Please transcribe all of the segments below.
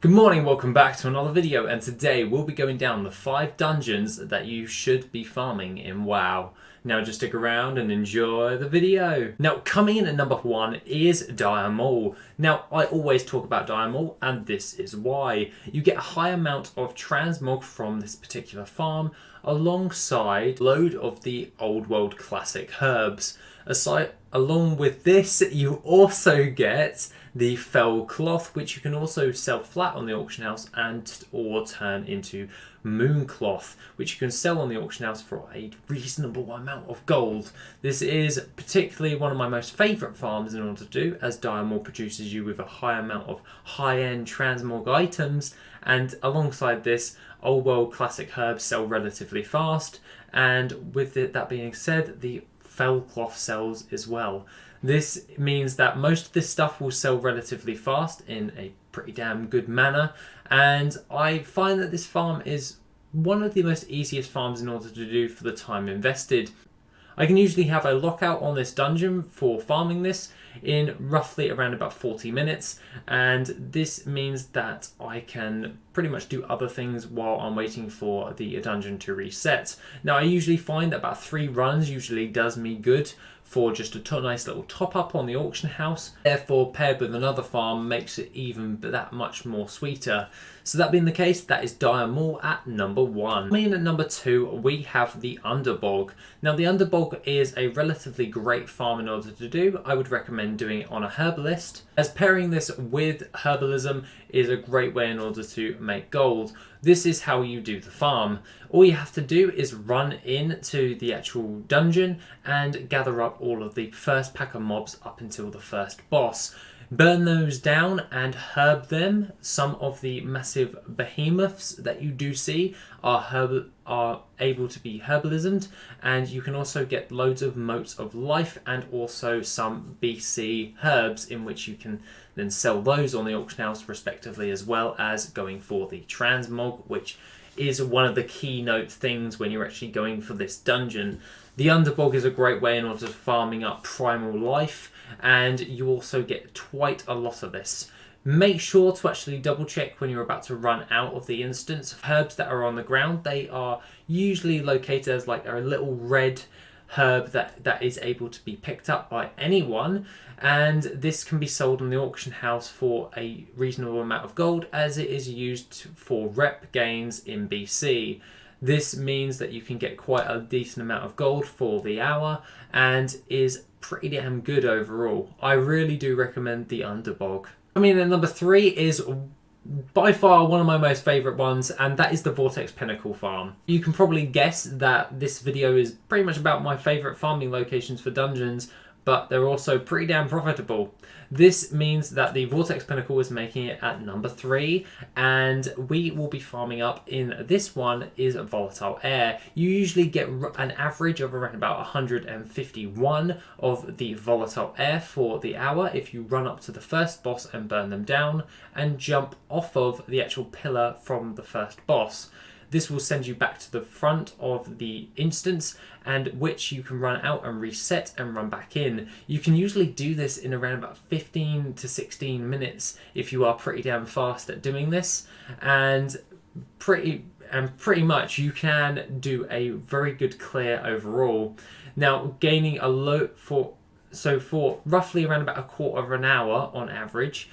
Good morning, welcome back to another video, and today we'll be going down the 5 dungeons that you should be farming in WoW. Now just stick around and enjoy the video. Now coming in at number 1 is MAUL. Now I always talk about MAUL, and this is why. You get a high amount of transmog from this particular farm alongside a load of the old world classic herbs. Along with this, you also get the fell cloth, which you can also sell flat on the auction house or turn into moon cloth, which you can sell on the auction house for a reasonable amount of gold. This is particularly one of my most favourite farms in order to do, as MAUL produces you with a high amount of high-end transmog items, and alongside this, old world classic herbs sell relatively fast, and with that being said, the fell cloth sells as well. This means that most of this stuff will sell relatively fast in a pretty damn good manner, and I find that this farm is one of the most easiest farms in order to do for the time invested. I can usually have a lockout on this dungeon for farming this in roughly around about 40 minutes, and this means that I can pretty much do other things while I'm waiting for the dungeon to reset. Now I usually find that about 3 runs usually does me good for just a nice little top up on the auction house. Therefore, paired with another farm makes it even that much more sweeter. So that being the case, that is MAUL at number 1. Coming in at number 2, we have the Underbog. Now the Underbog is a relatively great farm in order to do. I would recommend doing it on a herbalist, as pairing this with herbalism is a great way in order to make gold. This is how you do the farm. All you have to do is run into the actual dungeon and gather up all of the first pack of mobs up until the first boss. Burn those down and herb them. Some of the massive behemoths that you do see are able to be herbalismed, and you can also get loads of motes of life and also some BC herbs, in which you can then sell those on the auction house respectively, as well as going for the transmog, which is one of the keynote things when you're actually going for this dungeon. The Underbog is a great way in order to farming up primal life, and you also get quite a lot of this. Make sure to actually double check when you're about to run out of the instance of herbs that are on the ground. They are usually located as like a little red herb that is able to be picked up by anyone, and this can be sold on the auction house for a reasonable amount of gold, as it is used for rep gains in BC. This means that you can get quite a decent amount of gold for the hour and is pretty damn good overall. I really do recommend the Underbog. I mean, and number 3 is by far one of my most favourite ones, and that is the VORTEX Pinnacle farm. You can probably guess that this video is pretty much about my favourite farming locations for dungeons, but they're also pretty damn profitable. This means that the VORTEX Pinnacle is making it at number 3, and we will be farming up in this one is volatile air. You usually get an average of around about 151 of the volatile air for the hour if you run up to the first boss and burn them down and jump off of the actual pillar from the first boss. This will send you back to the front of the instance, and which you can run out and reset and run back in. You can usually do this in around about 15 to 16 minutes if you are pretty damn fast at doing this, and pretty much you can do a very good clear overall. Now gaining a load for roughly around about a quarter of an hour on average,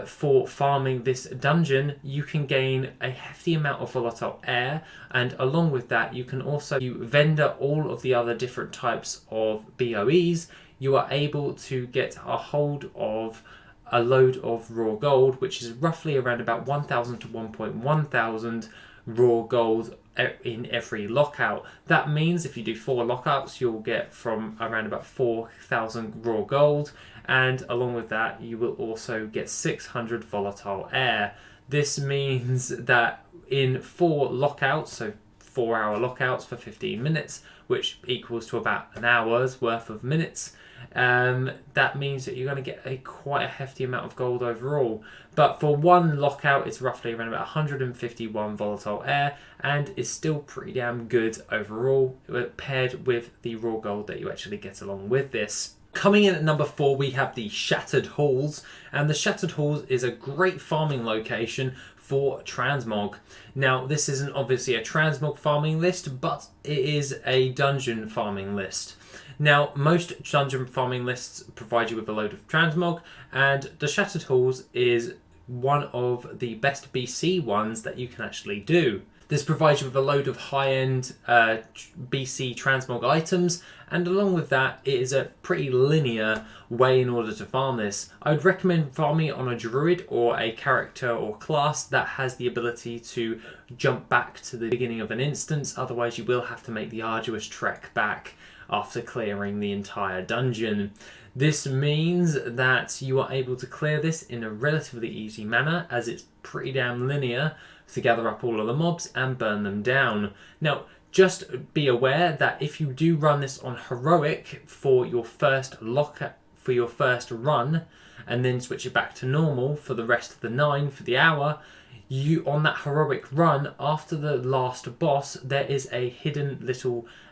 for farming this dungeon, you can gain a hefty amount of volatile air, and along with that you can also vendor all of the other different types of BOEs. You are able to get a hold of a load of raw gold, which is roughly around about 1,000 to 1,100 raw gold in every lockout. That means if you do 4 lockouts, you'll get from around about 4,000 raw gold, and along with that you will also get 600 volatile air. This means that in 4 lockouts, so 4-hour lockouts for 15 minutes, which equals to about an hour's worth of minutes, that means that you're going to get quite a hefty amount of gold overall. But for one lockout, it's roughly around about 151 volatile air, and is still pretty damn good overall, paired with the raw gold that you actually get along with this. Coming in at number 4, we have the Shattered Halls, and the Shattered Halls is a great farming location for transmog. Now, this isn't obviously a transmog farming list, but it is a dungeon farming list. Now, most dungeon farming lists provide you with a load of transmog, and the Shattered Halls is one of the best BC ones that you can actually do. This provides you with a load of high-end BC transmog items, and along with that, it is a pretty linear way in order to farm this. I would recommend farming it on a druid or a character or class that has the ability to jump back to the beginning of an instance, otherwise you will have to make the arduous trek back after clearing the entire dungeon. This means that you are able to clear this in a relatively easy manner, as it's pretty damn linear to gather up all of the mobs and burn them down. Now, just be aware that if you do run this on heroic for your first run, and then switch it back to normal for the rest of the 9 for the hour, you on that heroic run after the last boss, there is a hidden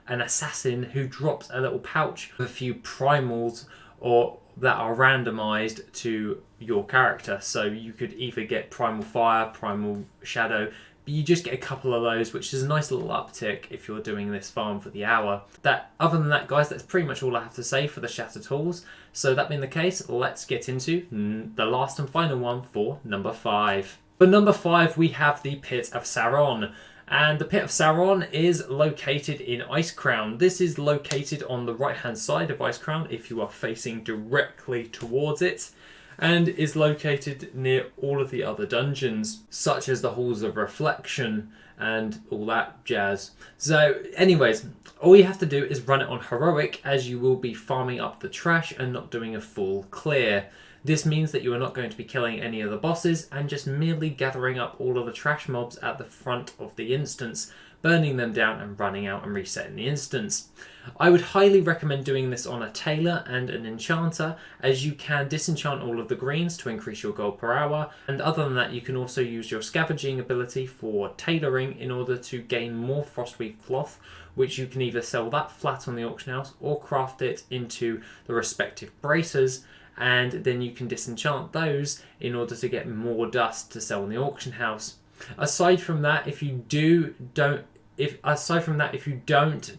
an assassin who drops a little pouch with a few primals or that are randomized to your character. So you could either get primal fire, primal shadow, but you just get a couple of those, which is a nice little uptick if you're doing this farm for the hour. Other than that, guys, that's pretty much all I have to say for the Shattered Halls. So that being the case, let's get into the last and final one for number 5. For number 5, we have the Pit of Saron. And the Pit of Saron is located in Icecrown. This is located on the right-hand side of Icecrown if you are facing directly towards it, and is located near all of the other dungeons, such as the Halls of Reflection and all that jazz. So anyways, all you have to do is run it on heroic, as you will be farming up the trash and not doing a full clear. This means that you are not going to be killing any of the bosses and just merely gathering up all of the trash mobs at the front of the instance, burning them down and running out and resetting the instance. I would highly recommend doing this on a tailor and an enchanter, as you can disenchant all of the greens to increase your gold per hour, and other than that you can also use your scavenging ability for tailoring in order to gain more frostweave cloth, which you can either sell that flat on the auction house or craft it into the respective bracers, and then you can disenchant those in order to get more dust to sell in the auction house. Aside from that, if you don't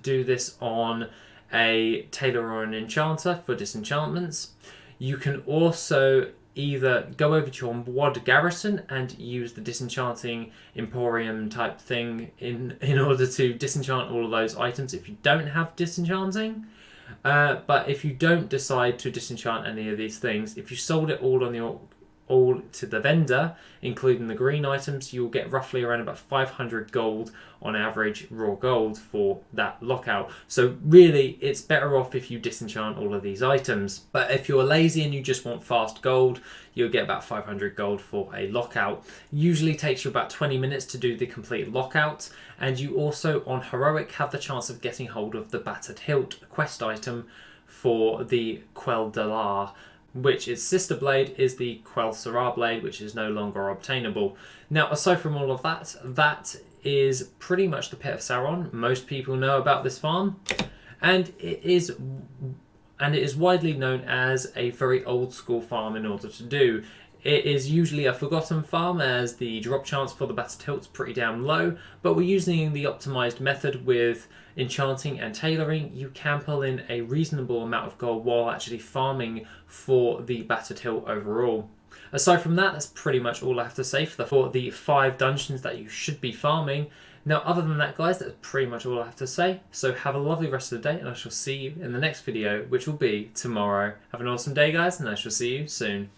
do this on a tailor or an enchanter for disenchantments, you can also either go over to your WoD garrison and use the disenchanting emporium type thing in order to disenchant all of those items if you don't have disenchanting. But if you don't decide to disenchant any of these things, if you sold it all to the vendor, including the green items, you'll get roughly around about 500 gold on average raw gold for that lockout. So really, it's better off if you disenchant all of these items. But if you're lazy and you just want fast gold, you'll get about 500 gold for a lockout. Usually takes you about 20 minutes to do the complete lockout, and you also on heroic have the chance of getting hold of the Battered Hilt quest item for the Quell Dalar, which its sister blade is the Quell Sarah blade, which is no longer obtainable. Now, aside from all of that, that is pretty much the Pit of Saron. Most people know about this farm, and it is widely known as a very old school farm in order to do. It is usually a forgotten farm, as the drop chance for the Battered Hilt is pretty damn low, but we're using the optimized method with enchanting and tailoring. You can pull in a reasonable amount of gold while actually farming for the Battered Hilt overall. Aside from that, that's pretty much all I have to say for the 5 dungeons that you should be farming. Now, other than that, guys, that's pretty much all I have to say. So have a lovely rest of the day, and I shall see you in the next video, which will be tomorrow. Have an awesome day, guys, and I shall see you soon.